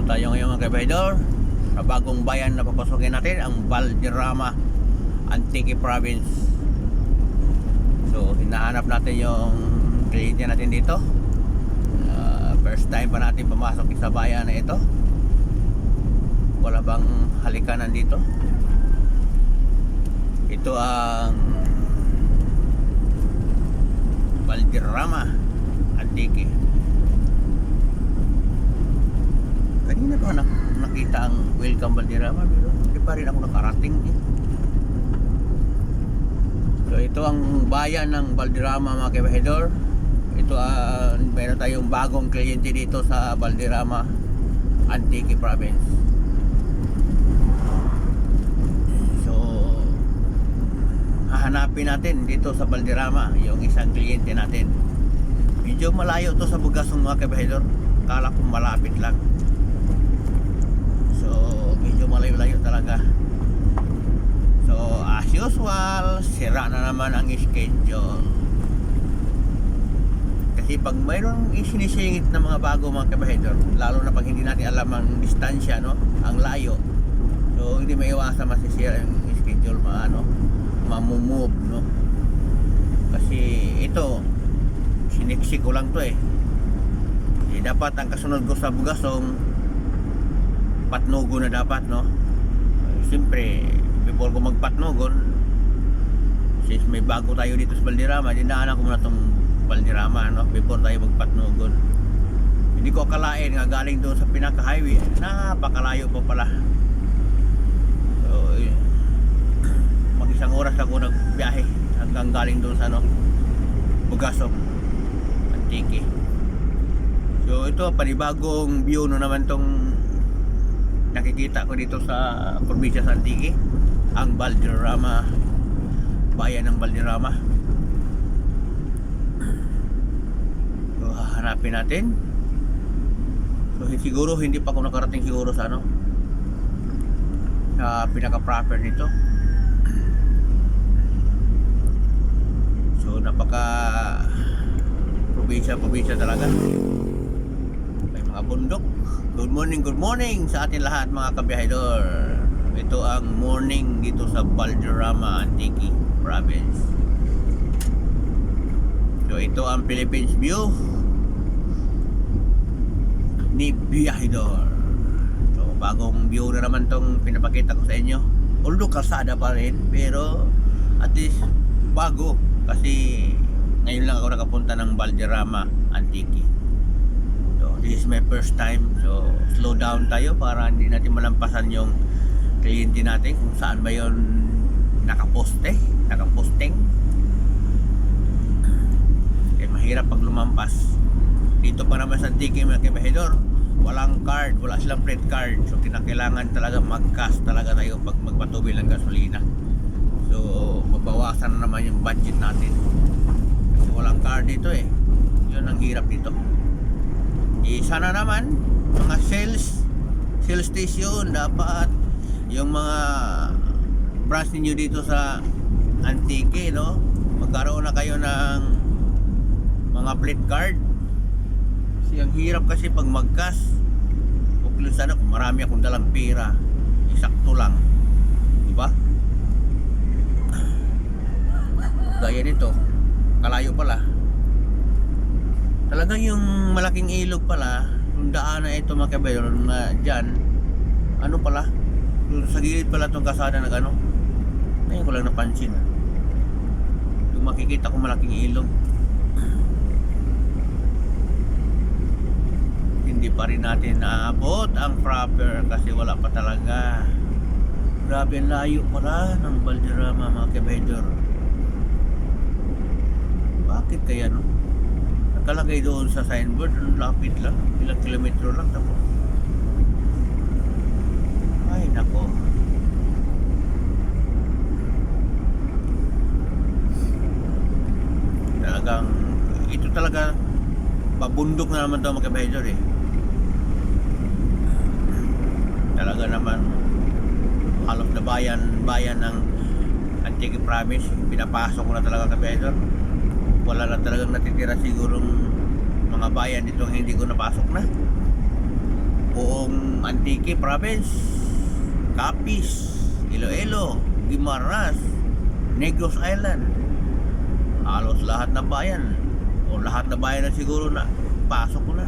tayo ngayon mga kabahidor sa bagong bayan na papasukin natin, ang Valderrama, Antique Province. So hinahanap natin yung kliyente natin dito. First time pa natin pumasok sa bayan na ito. Wala bang halikanan dito? Ito ang Valderrama Antique. Kanina ko nakita ang Welcome Valderrama, pero hindi pa rin ako nakarating eh. So ito ang bayan ng Valderrama mga kabahidor. Ito meron tayong bagong kliyente dito sa Valderrama Antique Province. So hahanapin natin dito sa Valderrama yung isang kliyente natin. Medyo malayo to sa Bugasong mga kabahidor. Kala ko malapit lang. So medyo malayo-layo talaga. So as usual, sira na naman ang schedule. Kasi pag mayroong isinisingit na mga bago mga kabahidor, lalo na pag hindi natin alam ang distansya, no, ang layo, so hindi maiwasan masisira yung schedule, mamumove, no. Kasi ito siniksi ko lang to eh. Dapat ang kasunod ko sa Bugasong Patnugon na dapat, no. Siyempre before ko magpatnugon, since may bago tayo dito sa Valderrama, dinaanan ko muna tong Valderrama, no, before tayo magpatnugon. Hindi ko akalain nga galing doon sa pinaka highway, napakalayo pa pala. So mag isang oras ako nagbiyahe hanggang galing doon sa Bugasong Antique. So ito panibagong view no naman tong nakikita ko dito sa probinsya sa Antique, ang Valderrama, bayan ng Valderrama. So hahanapin natin. So siguro hindi pa ako nakarating siguro sa sa pinaka proper nito. So napaka probinsya talaga. May mga bundok. Good morning sa atin lahat mga kabiyahidor. Ito ang morning dito sa Valderrama Antique Province. So ito ang Philippines view ni biyahidor. So bagong view na naman tong pinapakita ko sa inyo. Although kalsada pa rin, pero at least bago. Kasi ngayon lang ako nakapunta ng Valderrama Antique. So this is my first time. So slow down tayo para hindi natin malampasan yung kliyente natin kung saan ba yun nakaposting. Kaya mahirap pag lumampas. Dito pa naman sa Antique mga kabahidor, walang card, wala silang credit card. So kinakailangan talaga mag-cash talaga tayo pag magpatubil ng gasolina. So mabawasan na naman yung budget natin. Kasi walang card dito eh. Yun ang hirap dito. Sana naman mga sales station dapat yung mga branch ninyo dito sa Antique, no, magkaroon na kayo ng mga plate card. Kasi ang hirap kasi pag mag-cash. Okay sana kung marami akong dalang pera, isakto lang, diba? Gaya nito, kalayo pala. Talagang yung malaking ilog pala, yung daan na ito mga kabahidor na dyan, pala, sa gilid pala itong kasada na ngayon ko lang napansin. Yung makikita ko malaking ilog, hindi pa rin natin naabot ang proper kasi wala pa talaga. Grabe ang layo pala ng Valderrama mga kabahidor. Bakit kaya nakalagay doon sa signboard, lapit lang, ilang kilometro lang, tapos ay nako. Talagang ito talaga pabundok na naman daw mga kabahidor eh. Talaga naman halos na bayan ng Antique Province pinapasok ko na talaga kabahidor. Wala na talagang natitira sigurong mga bayan dito hindi ko napasok na. Buong Antique Province, Capiz, Iloilo, Guimaras, Negros Island. Halos lahat na bayan o lahat na bayan na siguro na pasok ko na.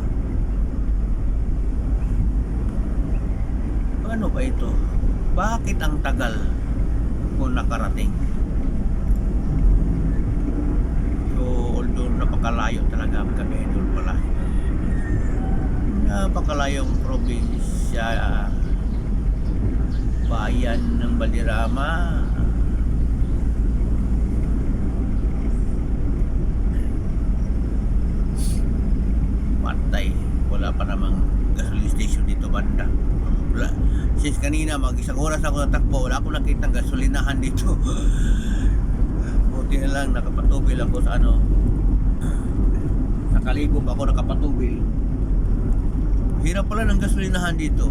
Ano ba ito? Bakit ang tagal ko nakarating? So, although napakalayo talaga ang Kabedol pala. Napakalayong probinsya, bayan ng Valderrama. Patay. Wala pa namang gasoline station dito banda. Wala. Since kanina mag-isang oras ako natakbo, wala akong nakitang gasolinahan dito. Buti na lang nakapatubil ako sa ano. Nakaligo pa ako nakapatubil. Hirap pala ng gasolinahan dito.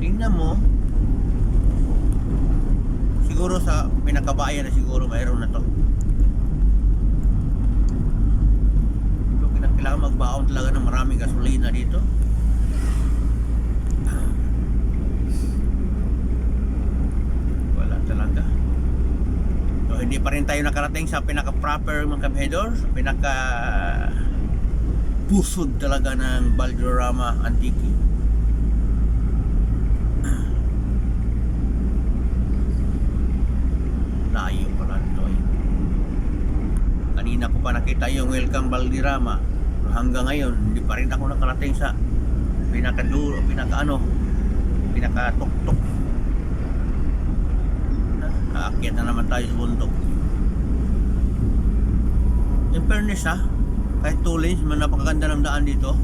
Tingnan mo. Siguro sa pinakabayan na siguro mayroon na to. So kailangan magbaon talaga ng maraming gasolina dito. Wala talaga. So hindi pa rin tayo nakarating sa pinaka-proper mga kabhedor, sa pinaka pusod talaga ng Valderrama Antique. Layo pala ito eh. Kanina ko pa nakita yung Welcome Valderrama. Hanggang ngayon, hindi pa rin ako nakarating sa pinakadulo, pinakatuktok. Aakyat na naman tayo sa bundok. In fairness kahit 2 lanes man, napakaganda ng daan dito.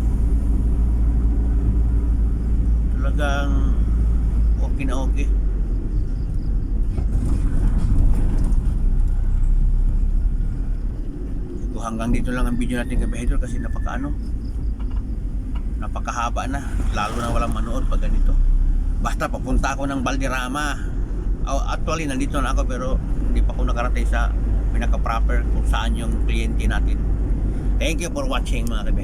Talagang okay na okay. So, hanggang dito lang ang video natin kabehedor kasi napakahaba na, lalo na walang manood pag ganito. Basta papunta ako ng Valderrama. Actually nandito na ako pero hindi pa ako nakarating sa pinaka-proper kung saan yung kliyente natin. Thank you for watching mga kabehedor.